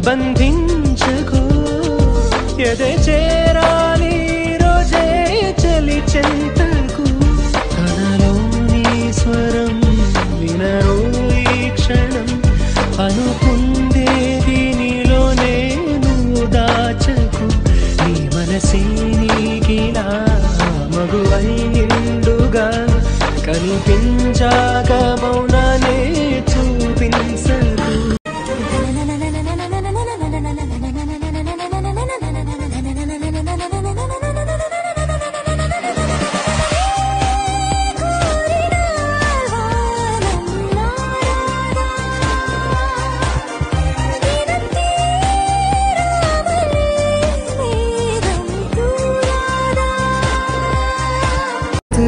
బంధించుకో ఎదే చేరాలి రోజే చలి చెంతకు తనలోని స్వరం వినరు ఈ క్షణం అనుకుందేది నీలోనే నువ్వు దాచకు నీ మనసే నీకిలా మగువై నిండుగా కనిపించాక మౌనానే చూపించకు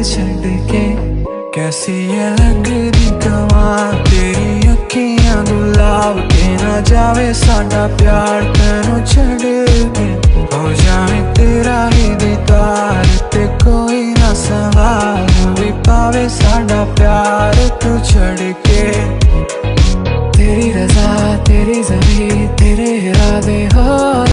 छड़ के कैसी ये लगदी कमाल तेरी अखियां गुलाब के ना जावे साडा प्यार तेनू छड़ के हो जाए तेरा ही दीदार ते कोई ना सवाल भी पावे साडा प्यार तू छड़ के तेरी रज़ा तेरी ज़मीं तेरे इरादे हो